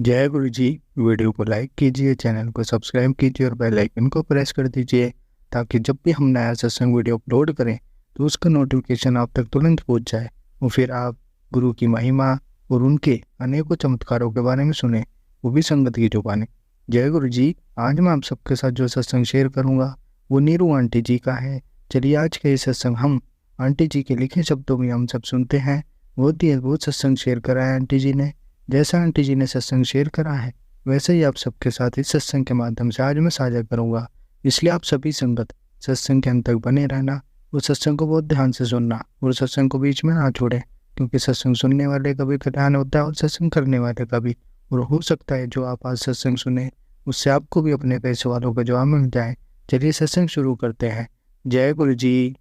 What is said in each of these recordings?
जय गुरु जी। वीडियो को लाइक कीजिए, चैनल को सब्सक्राइब कीजिए और बेल आइकन को प्रेस कर दीजिए ताकि जब भी हम नया सत्संग वीडियो अपलोड करें तो उसका नोटिफिकेशन आप तक तुरंत पहुंच जाए और फिर आप गुरु की महिमा और उनके अनेकों चमत्कारों के बारे में सुने, वो भी संगत की जुबानी। जय गुरु जी। आज मैं आप सबके साथ जो सत्संग शेयर करूँगा वो नीरू आंटी जी का है। चलिए आज का ये सत्संग हम आंटी जी के लिखे शब्दों में हम सब सुनते हैं। बहुत ही अद्भुत सत्संग शेयर करा है आंटी जी ने। जैसा आंटी जी ने सत्संग शेयर करा है वैसे ही आप सबके साथ इस सत्संग के माध्यम से आज मैं साझा करूंगा। इसलिए आप सभी संगत सत्संग के अंत तक बने रहना, उस सत्संग को बहुत ध्यान से सुनना और सत्संग को बीच में ना छोड़े, क्योंकि सत्संग सुनने वाले का भी कल्याण होता है और सत्संग करने वाले का भी। और हो सकता है जो आप आज सत्संग सुने उससे आपको भी अपने पैसे वालों का जवाब मिल जाए। चलिए सत्संग शुरू करते हैं। जय गुरु जी।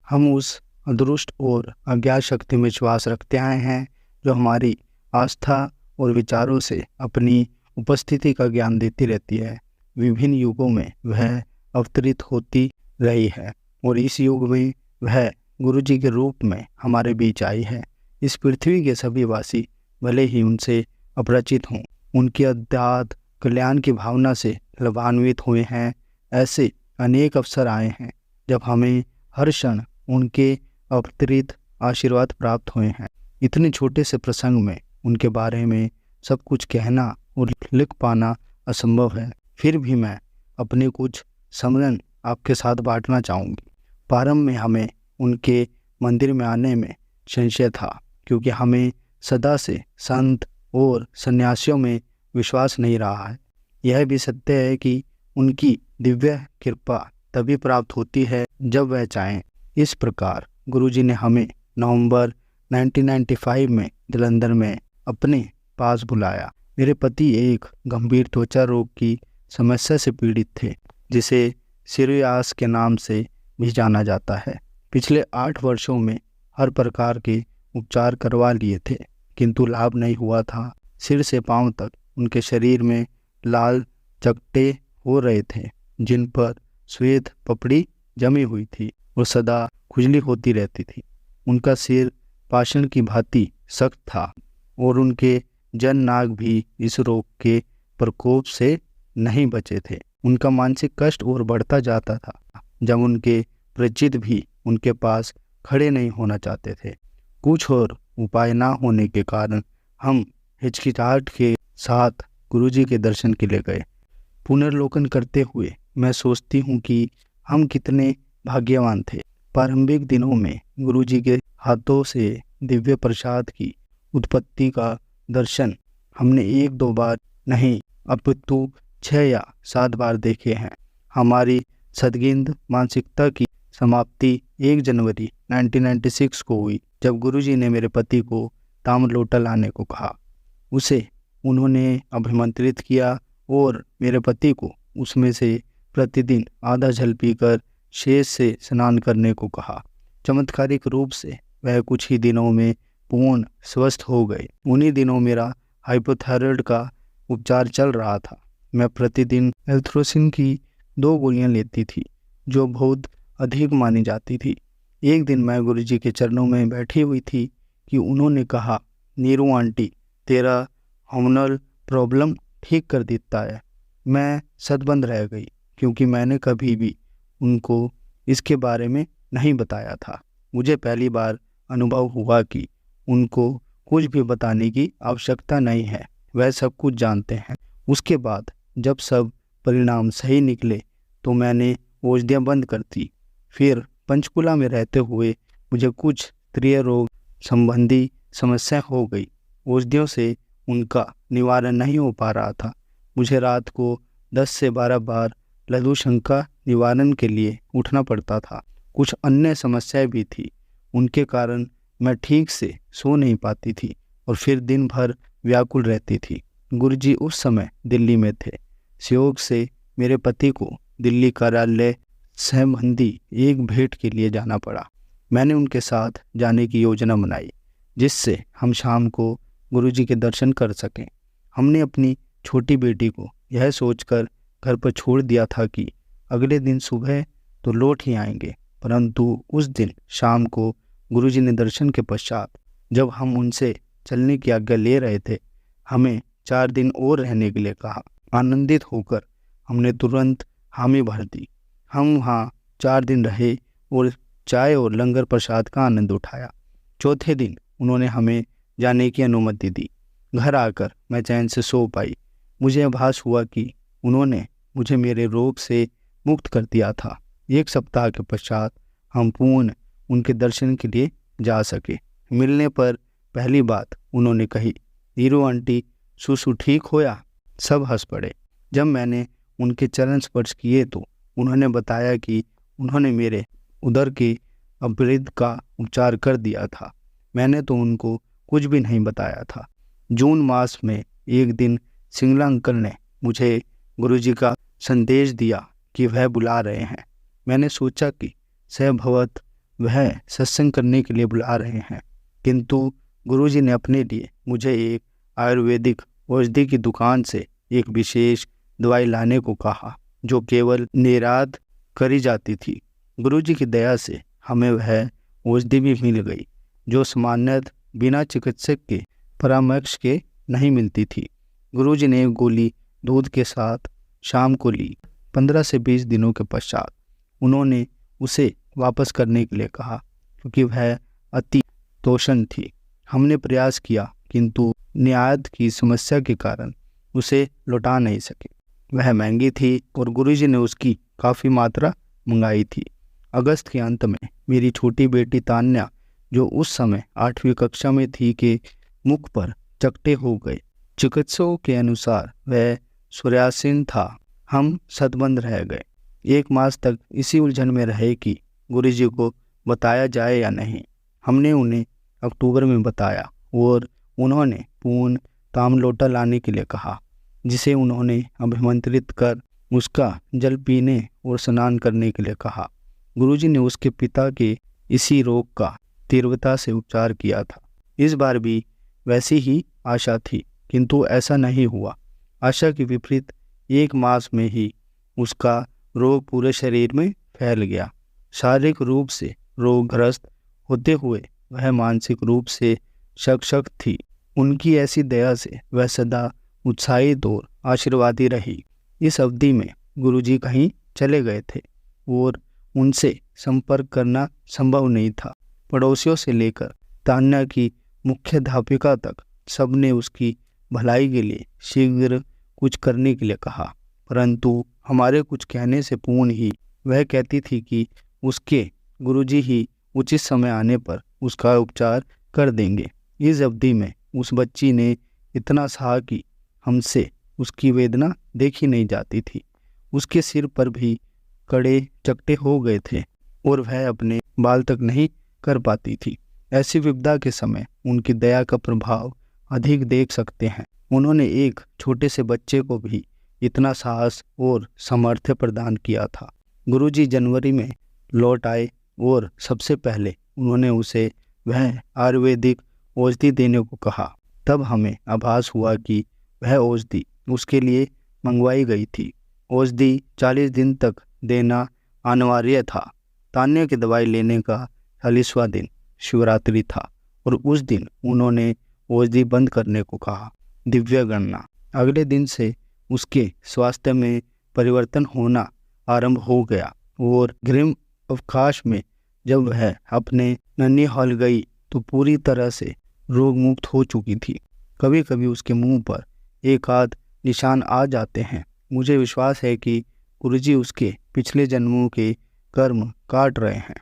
हम उस अदृष्ट और अज्ञात शक्ति में विश्वास रखते आए हैं जो हमारी आस्था और विचारों से अपनी उपस्थिति का ज्ञान देती रहती है। विभिन्न युगों में वह अवतरित होती रही है और इस युग में वह गुरु जी के रूप में हमारे बीच आई है। इस पृथ्वी के सभी वासी भले ही उनसे अपरिचित हों, उनकी अध्यात्म कल्याण की भावना से लाभान्वित हुए हैं। ऐसे अनेक अवसर आए हैं जब हमें हर क्षण उनके अवतरित आशीर्वाद प्राप्त हुए हैं। इतने छोटे से प्रसंग में उनके बारे में सब कुछ कहना और लिख पाना असंभव है, फिर भी मैं अपने कुछ स्मरण आपके साथ बांटना चाहूँगी। प्रारंभ में हमें उनके मंदिर में आने में संशय था, क्योंकि हमें सदा से संत और सन्यासियों में विश्वास नहीं रहा है। यह भी सत्य है कि उनकी दिव्य कृपा तभी प्राप्त होती है जब वह चाहें। इस प्रकार गुरुजी ने हमें नवंबर 1995 में जालंधर में अपने पास बुलाया। मेरे पति एक गंभीर त्वचा रोग की समस्या से पीड़ित थे, जिसे सिरोयास के नाम से भी जाना जाता है। पिछले 8 वर्षों में हर प्रकार के उपचार करवा लिए थे, किंतु लाभ नहीं हुआ था। सिर से पांव तक उनके शरीर में लाल चकत्ते हो रहे थे, जिन पर श्वेत पपड़ी जमी हुई थी और सदा खुजली होती रहती थी। उनका सिर पाषाण की भांति सख्त था और उनके जन नाग भी इस रोग के प्रकोप से नहीं बचे थे। उनका मानसिक कष्ट और बढ़ता जाता था, जब उनके परिचित भी उनके पास खड़े नहीं होना चाहते थे। कुछ और उपाय ना होने के कारण हम हिचकिचाहट के साथ गुरुजी के दर्शन के लिए गए। पुनर्लोकन करते हुए मैं सोचती हूँ कि हम कितने भाग्यवान थे। प्रारंभिक दिनों में गुरुजी के हाथों से दिव्य प्रसाद की उत्पत्ति का दर्शन हमने 1-2 बार नहीं अपितु 6 या 7 बार देखे हैं। हमारी सद्गिंद मानसिकता की समाप्ति 1 जनवरी 1996 को हुई, जब गुरुजी ने मेरे पति को ताम्र लोटा लाने को कहा। उसे उन्होंने अभिमंत्रित किया और मेरे पति को उसमें से प्रतिदिन आधा जल पीकर शेष से स्नान करने को कहा। चमत्कारिक रूप से वह कुछ ही दिनों में पूर्ण स्वस्थ हो गए। उन्हीं दिनों मेरा हाइपोथायराइड का उपचार चल रहा था। मैं प्रतिदिन एल्थ्रोसिन की 2 गोलियां लेती थी, जो बहुत अधिक मानी जाती थी। एक दिन मैं गुरुजी के चरणों में बैठी हुई थी कि उन्होंने कहा, नीरू आंटी, तेरा हार्मोनल प्रॉब्लम ठीक कर देता है। मैं सदबंद रह गई, क्योंकि मैंने कभी भी उनको इसके बारे में नहीं बताया था। मुझे पहली बार अनुभव हुआ कि उनको कुछ भी बताने की आवश्यकता नहीं है, वह सब कुछ जानते हैं। उसके बाद जब सब परिणाम सही निकले तो मैंने औषधियाँ बंद कर दी। फिर पंचकुला में रहते हुए मुझे कुछ स्त्रीय रोग संबंधी समस्या हो गई। औषधियों से उनका निवारण नहीं हो पा रहा था। मुझे रात को 10 से 12 बार लघुशंका निवारण के लिए उठना पड़ता था। कुछ अन्य समस्याएं भी थी, उनके कारण मैं ठीक से सो नहीं पाती थी और फिर दिन भर व्याकुल रहती थी। गुरुजी उस समय दिल्ली में थे। संयोग से मेरे पति को दिल्ली कार्यालय संबंधी एक भेंट के लिए जाना पड़ा। मैंने उनके साथ जाने की योजना बनाई, जिससे हम शाम को गुरुजी के दर्शन कर सकें। हमने अपनी छोटी बेटी को यह सोचकर घर पर छोड़ दिया था कि अगले दिन सुबह तो लौट ही आएंगे, परंतु उस दिन शाम को गुरुजी ने दर्शन के पश्चात जब हम उनसे चलने की आज्ञा ले रहे थे, हमें 4 दिन और रहने के लिए कहा। आनंदित होकर हमने तुरंत हामी भर दी। हम वहाँ 4 दिन रहे और चाय और लंगर प्रसाद का आनंद उठाया। चौथे दिन उन्होंने हमें जाने की अनुमति दी। घर आकर मैं चैन से सो पाई। मुझे आभास हुआ कि उन्होंने मुझे मेरे रोग से मुक्त कर दिया था। 1 सप्ताह के पश्चात हम पुणे उनके दर्शन के लिए जा सके। मिलने पर पहली बात उन्होंने कही, हीरो आंटी, सुसु ठीक होया? सब हंस पड़े। जब मैंने उनके चरण स्पर्श किए तो उन्होंने बताया कि उन्होंने मेरे उदर के अपवृद्ध का उपचार कर दिया था। मैंने तो उनको कुछ भी नहीं बताया था। जून मास में एक दिन सिंगला अंकल ने मुझे गुरुजी का संदेश दिया कि वह बुला रहे हैं। मैंने सोचा कि संभवतः वह सत्संग करने के लिए बुला रहे हैं, किंतु गुरुजी ने अपने लिए मुझे एक आयुर्वेदिक औषधि की दुकान से एक विशेष दवाई लाने को कहा जो केवल निर्यात करी जाती थी। गुरुजी की दया से हमें वह औषधि भी मिल गई जो सामान्यतः बिना चिकित्सक के परामर्श के नहीं मिलती थी। गुरुजी ने एक गोली दूध के साथ शाम को ली। 15 से 20 दिनों के पश्चात उन्होंने उसे वापस करने के लिए कहा क्योंकि वह अति तोषण थी। हमने प्रयास किया किंतु निर्यात की समस्या के कारण उसे लौटा नहीं सके। वह महंगी थी और गुरुजी ने उसकी काफ़ी मात्रा मंगाई थी। अगस्त के अंत में मेरी छोटी बेटी तान्या, जो उस समय 8वीं कक्षा में थी, के मुख पर चकटे हो गए। चिकित्सकों के अनुसार वह सूर्यासीन था। हम सतबंद रह गए। 1 मास तक इसी उलझन में रहे कि गुरुजी को बताया जाए या नहीं। हमने उन्हें अक्टूबर में बताया और उन्होंने पुणे ताम्रलोटा लाने के लिए कहा, जिसे उन्होंने अभिमंत्रित कर उसका जल पीने और स्नान करने के लिए कहा। गुरुजी ने उसके पिता के इसी रोग का तीव्रता से उपचार किया था। इस बार भी वैसी ही आशा थी, किंतु ऐसा नहीं हुआ। आशा के विपरीत 1 मास में ही उसका रोग पूरे शरीर में फैल गया। शारीरिक रूप से रोगग्रस्त होते हुए वह मानसिक रूप से सशक्त थी। उनकी ऐसी दया से वह सदा उत्साहित और आशीर्वादी रही। इस अवधि में गुरुजी कहीं चले गए थे और उनसे संपर्क करना संभव नहीं था। पड़ोसियों से लेकर तान्या की मुख्याध्यापिका तक सबने उसकी भलाई के लिए शीघ्र कुछ करने के लिए कहा, परंतु हमारे कुछ कहने से पूर्ण ही वह कहती थी कि उसके गुरुजी ही उचित समय आने पर उसका उपचार कर देंगे। इस अवधि में उस बच्ची ने इतना सहा कि हमसे उसकी वेदना देखी नहीं जाती थी। उसके सिर पर भी कड़े चकटे हो गए थे और वह अपने बाल तक नहीं कर पाती थी। ऐसी विपदा के समय उनकी दया का प्रभाव अधिक देख सकते हैं। उन्होंने एक छोटे से बच्चे को भी इतना साहस और सामर्थ्य प्रदान किया था। गुरुजी जनवरी में लौट आए और सबसे पहले उन्होंने उसे वह आयुर्वेदिक औषधि देने को कहा। तब हमें आभास हुआ कि वह औषधि उसके लिए मंगवाई गई थी। औषधि 40 दिन तक देना अनिवार्य था। तान्या की दवाई लेने का 40वां दिन शिवरात्रि था और उस दिन उन्होंने औषधि बंद करने को कहा। दिव्य गणना। अगले दिन से उसके स्वास्थ्य में परिवर्तन होना आरंभ हो गया और ग्रीष्म अवकाश में जब वह अपने ननिहाल गई तो पूरी तरह से रोग मुक्त हो चुकी थी। कभी कभी उसके मुंह पर एक आध निशान आ जाते हैं। मुझे विश्वास है कि गुरुजी उसके पिछले जन्मों के कर्म काट रहे हैं।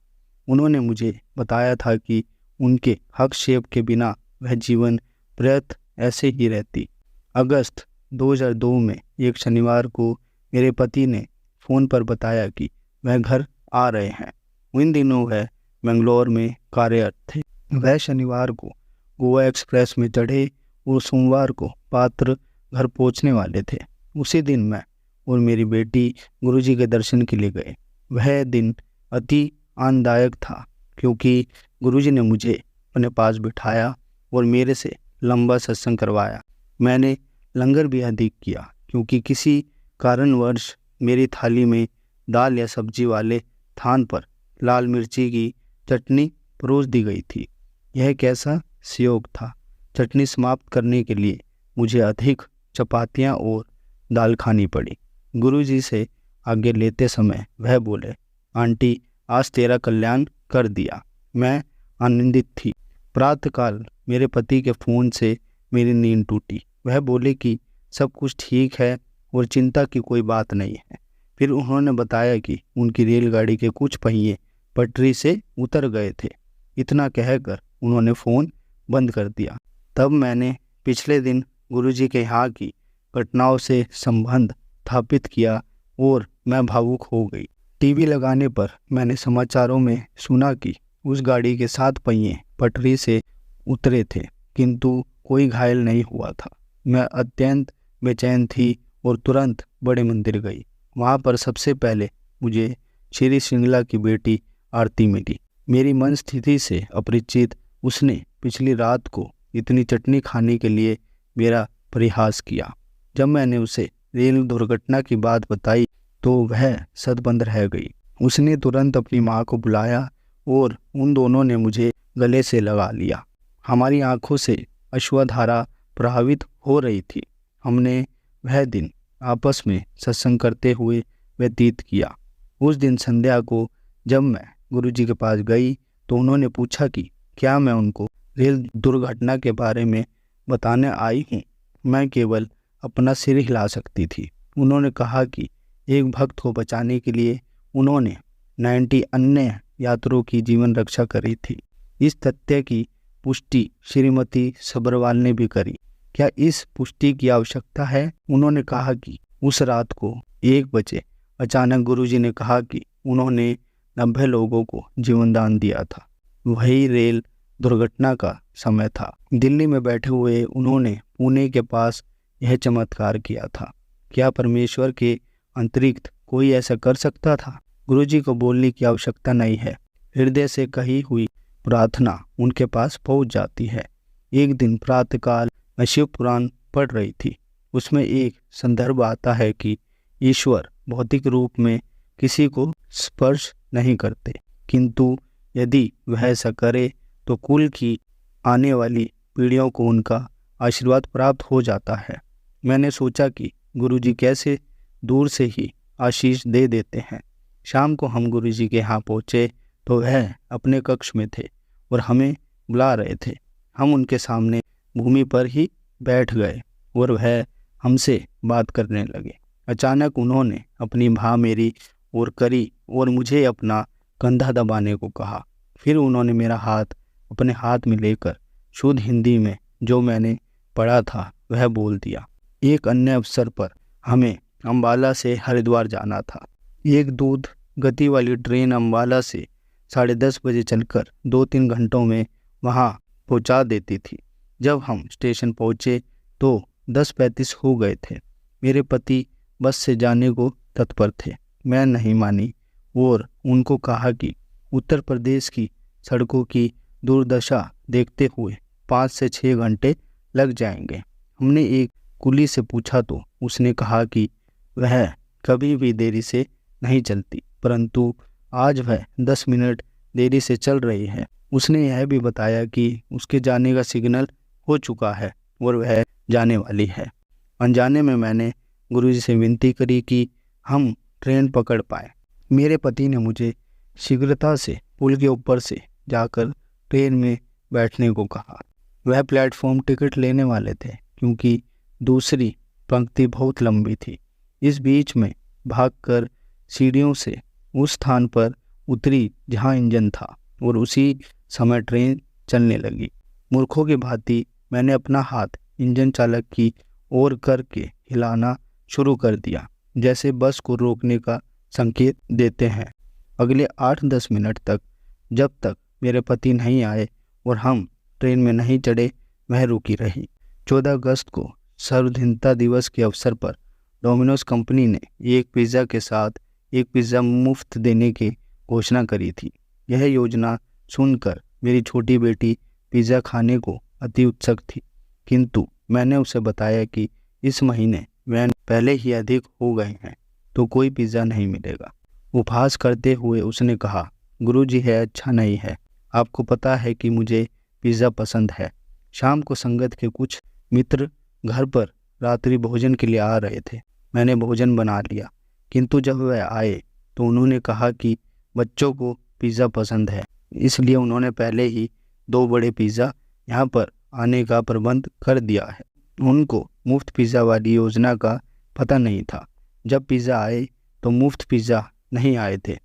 उन्होंने मुझे बताया था कि उनके हस्तक्षेप के बिना वह जीवन पर्यंत ऐसे ही रहती। अगस्त 2002 में एक शनिवार को मेरे पति ने फ़ोन पर बताया कि वह घर आ रहे हैं। उन दिनों वह बेंगलोर में कार्यरत थे। वह शनिवार को गोवा एक्सप्रेस में चढ़े और सोमवार को पात्र घर पहुंचने वाले थे। उसी दिन मैं और मेरी बेटी गुरुजी के दर्शन के लिए गए। वह दिन अति आनंददायक था क्योंकि गुरुजी ने मुझे अपने पास बिठाया और मेरे से लंबा सत्संग करवाया। मैंने लंगर भी अधिक किया क्योंकि किसी कारणवश मेरी थाली में दाल या सब्जी वाले थान पर लाल मिर्ची की चटनी परोस दी गई थी। यह कैसा संयोग था। चटनी समाप्त करने के लिए मुझे अधिक चपातियाँ और दाल खानी पड़ी। गुरुजी से आगे लेते समय वह बोले, आंटी आज तेरा कल्याण कर दिया। मैं आनंदित थी। प्रातःकाल मेरे पति के फ़ोन से मेरी नींद टूटी। वह बोले कि सब कुछ ठीक है और चिंता की कोई बात नहीं है। फिर उन्होंने बताया कि उनकी रेलगाड़ी के कुछ पहिए पटरी से उतर गए थे। इतना कहकर उन्होंने फ़ोन बंद कर दिया। तब मैंने पिछले दिन गुरुजी के यहाँ की घटनाओं से संबंध स्थापित किया और मैं भावुक हो गई। टीवी लगाने पर मैंने समाचारों में सुना कि उस गाड़ी के 7 पहिए पटरी से उतरे थे, किंतु कोई घायल नहीं हुआ था। मैं अत्यंत बेचैन थी और तुरंत बड़े मंदिर गई। वहाँ पर सबसे पहले मुझे श्री श्रृंगला की बेटी आरती मिली। मेरी मन स्थिति से अपरिचित उसने पिछली रात को इतनी चटनी खाने के लिए मेरा परिहास किया। जब मैंने उसे रेल दुर्घटना की बात बताई तो वह सदबंद रह गई। उसने तुरंत अपनी माँ को बुलाया और उन दोनों ने मुझे गले से लगा लिया। हमारी आंखों से अश्रुधारा प्रभावित हो रही थी। हमने वह दिन आपस में सत्संग करते हुए व्यतीत किया। उस दिन संध्या को जब मैं गुरुजी के पास गई तो उन्होंने पूछा कि क्या मैं उनको रेल दुर्घटना के बारे में बताने आई हूँ। मैं केवल अपना सिर हिला सकती थी। उन्होंने कहा कि एक भक्त को बचाने के लिए उन्होंने 90 अन्य यात्रियों की जीवन रक्षा करी थी। इस तथ्य की पुष्टि श्रीमती सब्रवाल ने भी करी। क्या इस पुष्टि की आवश्यकता है? उन्होंने कहा कि उस रात को 1 बजे अचानक गुरुजी ने कहा कि उन्होंने 90 लोगों को जीवन दान दिया था। वही रेल दुर्घटना का समय था। दिल्ली में बैठे हुए उन्होंने पुणे के पास यह चमत्कार किया था। क्या परमेश्वर के अतिरिक्त कोई ऐसा कर सकता था? गुरुजी को बोलने की आवश्यकता नहीं है। हृदय से कही हुई प्रार्थना उनके पास पहुंच जाती है। एक दिन प्रातःकाल मैं शिव पुराण पढ़ रही थी। उसमें एक संदर्भ आता है कि ईश्वर भौतिक रूप में किसी को स्पर्श नहीं करते, किंतु यदि वह ऐसा करे तो कुल की आने वाली पीढ़ियों को उनका आशीर्वाद प्राप्त हो जाता है। मैंने सोचा कि गुरुजी कैसे दूर से ही आशीष दे देते हैं। शाम को हम गुरुजी के यहाँ पहुँचे तो वह अपने कक्ष में थे और हमें बुला रहे थे। हम उनके सामने भूमि पर ही बैठ गए और वह हमसे बात करने लगे। अचानक उन्होंने अपनी भा मेरी ओर करी और मुझे अपना कंधा दबाने को कहा। फिर उन्होंने मेरा हाथ अपने हाथ में लेकर शुद्ध हिंदी में जो मैंने पढ़ा था वह बोल दिया। एक अन्य अवसर पर हमें अम्बाला से हरिद्वार जाना था। एक दूध गति वाली ट्रेन अम्बाला से 10:30 बजे चलकर 2-3 घंटों में वहां पहुंचा देती थी। जब हम स्टेशन पहुंचे तो 10:35 हो गए थे। मेरे पति बस से जाने को तत्पर थे। मैं नहीं मानी और उनको कहा कि उत्तर प्रदेश की सड़कों की दुर्दशा देखते हुए 5 से 6 घंटे लग जाएंगे। हमने एक कुली से पूछा तो उसने कहा कि वह कभी भी देरी से नहीं चलती, परंतु आज वह 10 मिनट देरी से चल रही है। उसने यह भी बताया कि उसके जाने का सिग्नल हो चुका है और वह जाने वाली है। अनजाने में मैंने गुरुजी से विनती करी कि हम ट्रेन पकड़ पाए। मेरे पति ने मुझे शीघ्रता से पुल के ऊपर से जाकर ट्रेन में बैठने को कहा। वह प्लेटफॉर्म टिकट लेने वाले थे क्योंकि दूसरी पंक्ति बहुत लंबी थी। इस बीच में भागकर सीढ़ियों से उस स्थान पर उतरी जहां इंजन था और उसी समय ट्रेन चलने लगी। मूर्खों की भांति मैंने अपना हाथ इंजन चालक की ओर करके हिलाना शुरू कर दिया, जैसे बस को रोकने का संकेत देते हैं। अगले 8-10 मिनट तक, जब तक मेरे पति नहीं आए और हम ट्रेन में नहीं चढ़े, वह रुकी रही। 14 अगस्त को सर्वधन्यता दिवस के अवसर पर डोमिनोज कंपनी ने एक पिज़्ज़ा के साथ एक पिज़्ज़ा मुफ्त देने की घोषणा करी थी। यह योजना सुनकर मेरी छोटी बेटी पिज़्ज़ा खाने को अति उत्सुक थी, किंतु मैंने उसे बताया कि इस महीने वह पहले ही अधिक हो गए हैं तो कोई पिज़्ज़ा नहीं मिलेगा। उपहास करते हुए उसने कहा, गुरुजी है अच्छा नहीं है, आपको पता है कि मुझे पिज़्ज़ा पसंद है। शाम को संगत के कुछ मित्र घर पर रात्रि भोजन के लिए आ रहे थे। मैंने भोजन बना लिया, किंतु जब वह आए तो उन्होंने कहा कि बच्चों को पिज़्ज़ा पसंद है, इसलिए उन्होंने पहले ही 2 बड़े पिज़्ज़ा यहाँ पर आने का प्रबंध कर दिया है। उनको मुफ्त पिज़्ज़ा वाली योजना का पता नहीं था। जब पिज़्ज़ा आए तो मुफ्त पिज़्ज़ा नहीं आए थे।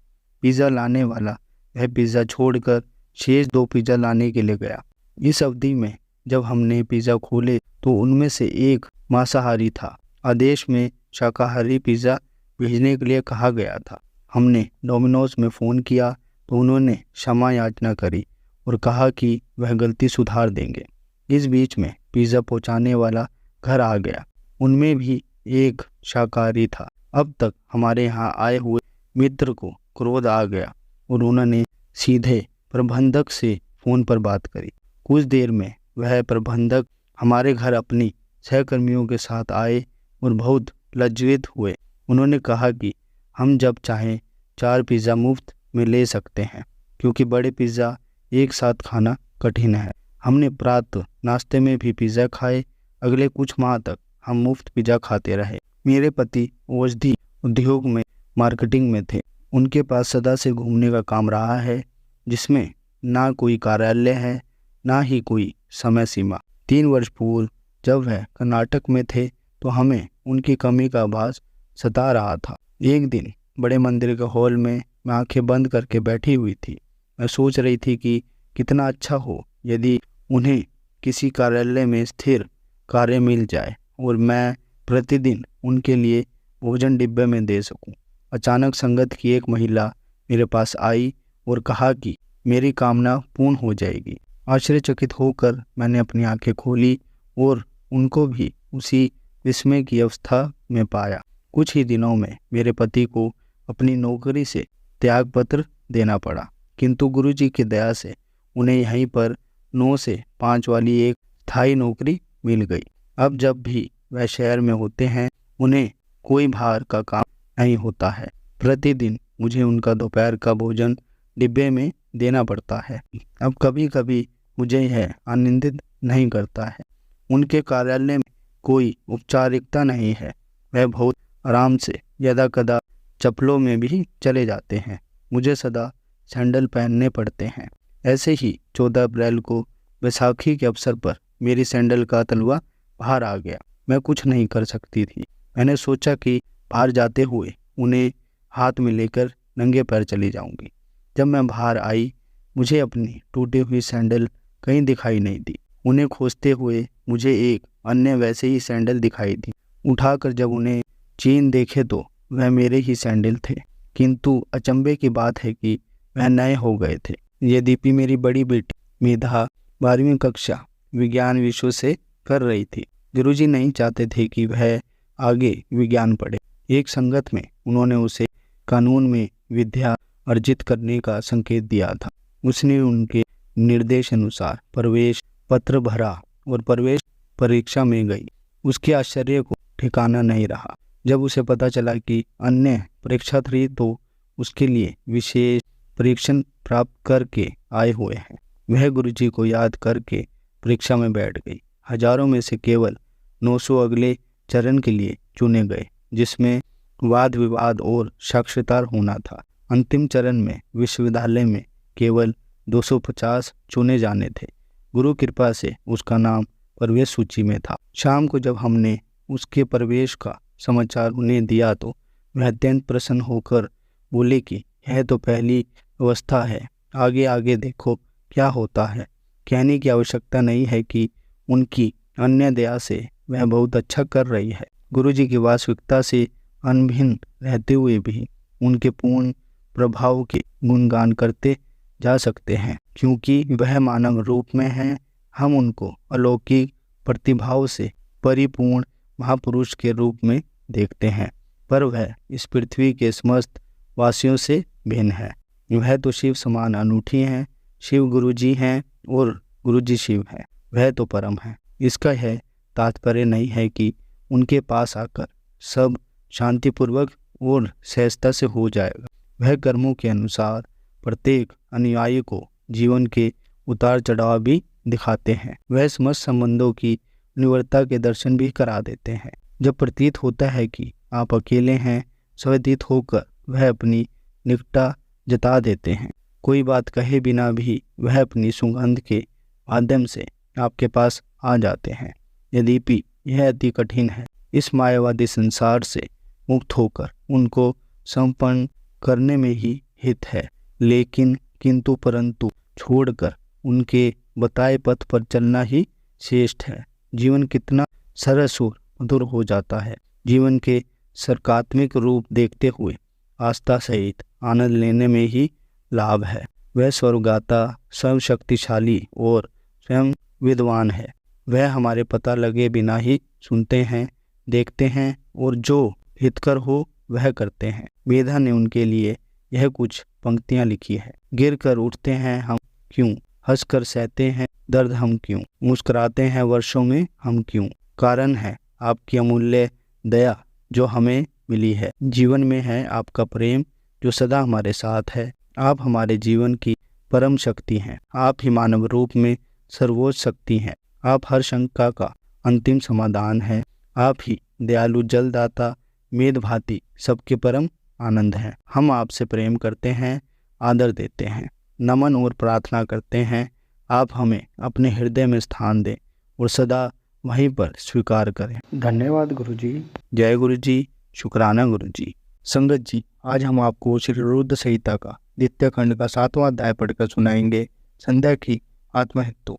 पिज़्ज़ा लाने वाला वह पिज़्ज़ा छोड़कर शेष 2 पिज़्ज़ा लाने के लिए गया। इस अवधि में जब हमने पिज़्ज़ा खोले तो उनमें से एक मांसाहारी था। आदेश में शाकाहारी पिज़्ज़ा भेजने के लिए कहा गया था। हमने डोमिनोज में फ़ोन किया तो उन्होंने क्षमा याचना करी और कहा कि वह गलती सुधार देंगे। इस बीच में पिज़्ज़ा पहुंचाने वाला घर आ गया। उनमें भी एक शाकाहारी था। अब तक हमारे यहाँ आए हुए मित्र को क्रोध आ गया और उन्होंने सीधे प्रबंधक से फ़ोन पर बात करी। कुछ देर में वह प्रबंधक हमारे घर अपनी सहकर्मियों के साथ आए और बहुत लज्जित हुए। उन्होंने कहा कि हम जब चाहें 4 पिज़्ज़ा मुफ्त में ले सकते हैं, क्योंकि बड़े पिज़्ज़ा एक साथ खाना कठिन है। हमने प्रातः नाश्ते में भी पिज़्ज़ा खाए। अगले कुछ माह तक हम मुफ्त पिज़्ज़ा खाते रहे। मेरे पति औषधि उद्योग में मार्केटिंग में थे। उनके पास सदा से घूमने का काम रहा है, जिसमें ना कोई कार्यालय है ना ही कोई समय सीमा। 3 वर्ष पूर्व जब वह कर्नाटक में थे तो हमें उनकी कमी का आभास सता रहा था। एक दिन बड़े मंदिर के हॉल में मैं आंखें बंद करके बैठी हुई थी। मैं सोच रही थी कि कितना अच्छा हो यदि उन्हें किसी कार्यालय में स्थिर कार्य मिल जाए और मैं प्रतिदिन उनके लिए भोजन डिब्बे में दे सकूं। अचानक संगत की एक महिला मेरे पास आई और कहा कि मेरी कामना पूर्ण हो जाएगी। आश्चर्यचकित होकर मैंने अपनी आंखें खोली और उनको भी उसी विस्मय की अवस्था में पाया। कुछ ही दिनों में मेरे पति को अपनी नौकरी से त्यागपत्र देना पड़ा, किंतु गुरुजी की दया से उन्हें यहीं पर 9 से 5 वाली एक स्थायी नौकरी मिल गई। अब जब भी वह शहर में होते हैं उन्हें कोई बाहर का काम नहीं होता है। प्रतिदिन मुझे उनका दोपहर का भोजन डिब्बे में देना पड़ता है। अब कभी कभी मुझे यह आनंदित नहीं करता है। उनके कार्यालय में कोई औपचारिकता नहीं है। वह बहुत आराम से यदाकदा चप्पलों में भी चले जाते हैं। मुझे सदा सैंडल पहनने पड़ते हैं। ऐसे ही 14 अप्रैल को बैसाखी के अवसर पर मेरी सैंडल का तलवा बाहर आ गया। मैं कुछ नहीं कर सकती थी। मैंने सोचा कि बाहर जाते हुए उन्हें हाथ में लेकर नंगे पैर चली जाऊंगी। जब मैं बाहर आई मुझे अपनी टूटी हुई सैंडल कहीं दिखाई नहीं दी। उन्हें खोजते हुए मुझे एक अन्य वैसे ही सैंडल दिखाई दी। उठाकर जब उन्हें चीन देखे तो वह मेरे ही सैंडल थे, किंतु अचंभे की बात है कि वह नए हो गए थे। यद्यपि मेरी बड़ी बेटी मेधा 12वीं कक्षा विज्ञान विषय से कर रही थी। गुरुजी नहीं चाहते थे कि वह आगे विज्ञान पढ़े। एक संगत में उन्होंने उसे कानून में विद्या अर्जित करने का संकेत दिया था। उसने उनके निर्देश अनुसार प्रवेश पत्र भरा और प्रवेश परीक्षा में गई। उसके आश्चर्य को ठिकाना नहीं रहा जब उसे पता चला कि अन्य परीक्षार्थी तो उसके लिए विशेष परीक्षण प्राप्त करके आए हुए हैं। वह गुरुजी को याद करके परीक्षा में बैठ गई। हजारों में से केवल 900 अगले चरण के लिए चुने गए, जिसमें वाद विवाद और साक्षात्कार होना था। अंतिम चरण में विश्वविद्यालय में केवल 250 चुने जाने थे। गुरु कृपा से उसका नाम प्रवेश सूची में था। शाम को जब हमने उसके प्रवेश का समाचार उन्हें दिया तो वह अत्यंत प्रसन्न होकर बोले कि यह तो पहली अवस्था है, आगे आगे देखो क्या होता है। कहने की आवश्यकता नहीं है कि उनकी अन्य दया से वह बहुत अच्छा कर रही है। गुरुजी की वास्तविकता से अनभिन्न रहते हुए भी उनके पूर्ण प्रभाव के गुणगान करते जा सकते हैं, क्योंकि वह मानव रूप में हैं। हम उनको अलौकिक प्रतिभाव से परिपूर्ण महापुरुष के रूप में देखते हैं, पर वह इस पृथ्वी के समस्त वासियों से भिन्न है। वह तो शिव समान अनूठी हैं। शिव गुरुजी हैं और गुरुजी शिव हैं। वह तो परम है। इसका यह तात्पर्य नहीं है कि उनके पास आकर सब शांतिपूर्वक और सहजता से हो जाएगा। वह कर्मों के अनुसार प्रत्येक अनुयायी को जीवन के उतार चढ़ाव भी दिखाते हैं। वह समस्त संबंधों की निवृत्ता के दर्शन भी करा देते हैं। जब प्रतीत होता है कि आप अकेले हैं, स्वतीत होकर वह अपनी निकटता जता देते हैं। कोई बात कहे बिना भी वह अपनी सुगंध के माध्यम से आपके पास आ जाते हैं। यद्यपि यह अति कठिन है, इस मायावादी संसार से मुक्त होकर उनको संपन्न करने में ही हित है, लेकिन किंतु परंतु छोड़कर उनके बताए पथ पर चलना ही श्रेष्ठ है। जीवन कितना सरस और मधुर हो जाता है। जीवन के सकारात्मक रूप देखते हुए आस्था सहित आनंद लेने में ही लाभ है। वह स्वर्गाता, सर्वशक्तिशाली और स्वयं विद्वान है। वह हमारे पता लगे बिना ही सुनते हैं, देखते हैं और जो हितकर हो वह करते हैं। वेदा ने उनके लिए यह कुछ पंक्तियां लिखी है। गिर कर उठते हैं हम क्यों, हंस कर सहते हैं दर्द हम क्यों, मुस्कुराते हैं वर्षों में हम क्यों। कारण है आपकी अमूल्य दया जो हमें मिली है। जीवन में है आपका प्रेम जो सदा हमारे साथ है। आप हमारे जीवन की परम शक्ति हैं। आप ही मानव रूप में सर्वोच्च शक्ति हैं। आप हर शंका का अंतिम समाधान है। आप ही दयालु जलदाता, मेदभाती सबके परम आनंद हैं। हम आपसे प्रेम करते हैं, आदर देते हैं, नमन और प्रार्थना करते हैं। आप हमें अपने हृदय में स्थान दें और सदा वहीं पर स्वीकार करें। धन्यवाद गुरुजी। जय गुरुजी। शुक्राना गुरुजी। संगत जी, आज हम आपको श्री रुद्र संहिता का द्वितीय खंड का 7वां अध्याय पढ़कर सुनाएंगे, संध्या की आत्महत्या।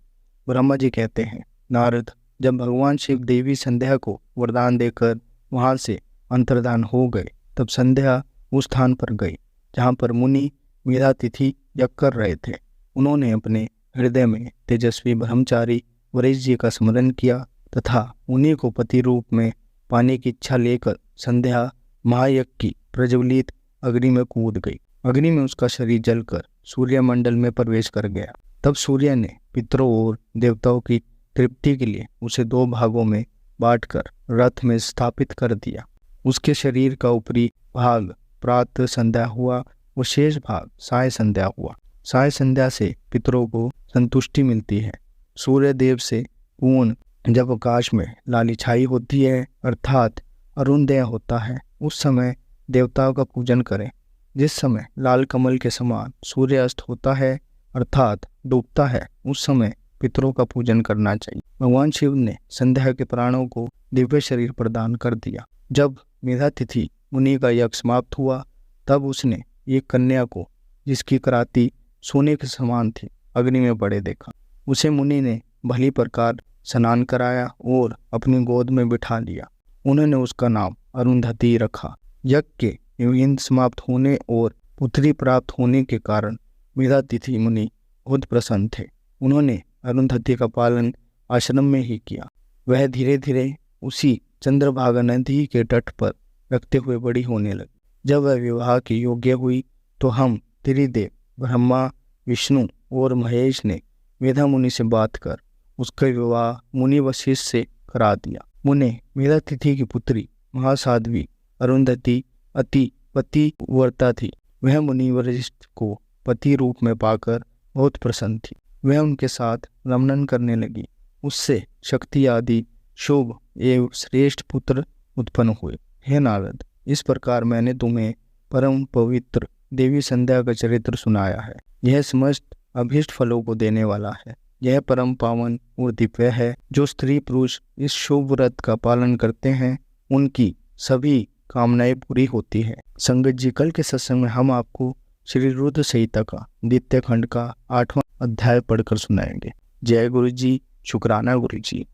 ब्रह्मा जी कहते हैं, नारद, जब भगवान शिव देवी संध्या को वरदान देकर वहां से अंतर्धान हो गए, तब संध्या उस स्थान पर गई जहाँ पर मुनि मेधातिथि यज्ञ कर रहे थे। उन्होंने अपने हृदय में तेजस्वी ब्रह्मचारी वशिष्ठ जी का स्मरण किया तथा उन्हीं को पति रूप में पाने की इच्छा लेकर संध्या महायज्ञ की प्रज्वलित अग्नि में कूद गई। अग्नि में उसका शरीर जलकर सूर्यमंडल में प्रवेश कर गया। तब सूर्य ने पितरों और देवताओं की तृप्ति के लिए उसे 2 भागों में बांटकर रथ में स्थापित कर दिया। उसके शरीर का ऊपरी भाग प्रातः संध्या हुआ और शेष भाग साय संध्या हुआ। साय संध्या से पितरों को संतुष्टि मिलती है। सूर्य देव से पूर्ण जब आकाश में लाली छाई होती है, अर्थात अरुणोदय होता है, उस समय देवताओं का पूजन करें। जिस समय लाल कमल के समान सूर्य अस्त होता है, अर्थात डूबता है, उस समय पितरों का पूजन करना चाहिए। भगवान शिव ने संध्या के प्राणों को दिव्य शरीर प्रदान कर दिया। जब मेधातिथि मुनि का यज्ञ समाप्त हुआ, तब उसने एक कन्या को, जिसकी कराती सोने के समान थी, अग्नि में पड़े देखा। उसे मुनि ने भली प्रकार स्नान कराया और अपनी गोद में बिठा लिया। उन्होंने उसका नाम अरुंधति रखा। यज्ञ के युगीन समाप्त होने और पुत्री प्राप्त होने के कारण मेधातिथि मुनि बहुत प्रसन्न थे। उन्होंने अरुंधति का पालन आश्रम में ही किया। वह धीरे धीरे उसी चंद्रभागा नदी के तट पर रखते हुए बड़ी होने लगी। जब वह विवाह के योग्य हुई तो हम त्रिदेव ब्रह्मा, विष्णु और महेश ने मेधा मुनि से बात कर उसका विवाह मुनि वशिष्ठ से करा दिया। मुने मेधातिथि की पुत्री महासाध्वी अरुंधति अति पतिव्रता थी। वह मुनि वशिष्ठ को पति रूप में पाकर बहुत प्रसन्न थी। वह उनके साथ रमणन करने लगी। उससे शक्ति आदि शुभ एवं श्रेष्ठ पुत्र उत्पन्न हुए। हे नारद, इस प्रकार मैंने तुम्हें परम पवित्र देवी संध्या का चरित्र सुनाया है। यह समस्त अभीष्ट फलों को देने वाला है। यह परम पावन और दिव्य है। जो स्त्री पुरुष इस शुभ व्रत का पालन करते हैं, उनकी सभी कामनाएं पूरी होती है। संगत जी, कल के सत्संग में हम आपको श्री रुद्र संहिता का द्वितीय खंड का 8वां अध्याय पढ़कर सुनाएंगे। जय गुरु जी। शुक्राना गुरु जी।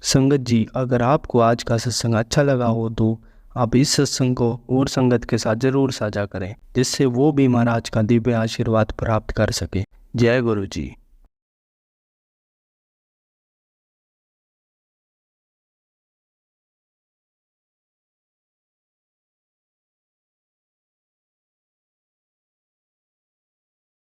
संगत जी, अगर आपको आज का सत्संग अच्छा लगा हो तो आप इस सत्संग को और संगत के साथ जरूर साझा करें, जिससे वो भी महाराज का दिव्य आशीर्वाद प्राप्त कर सके। जय गुरु जी।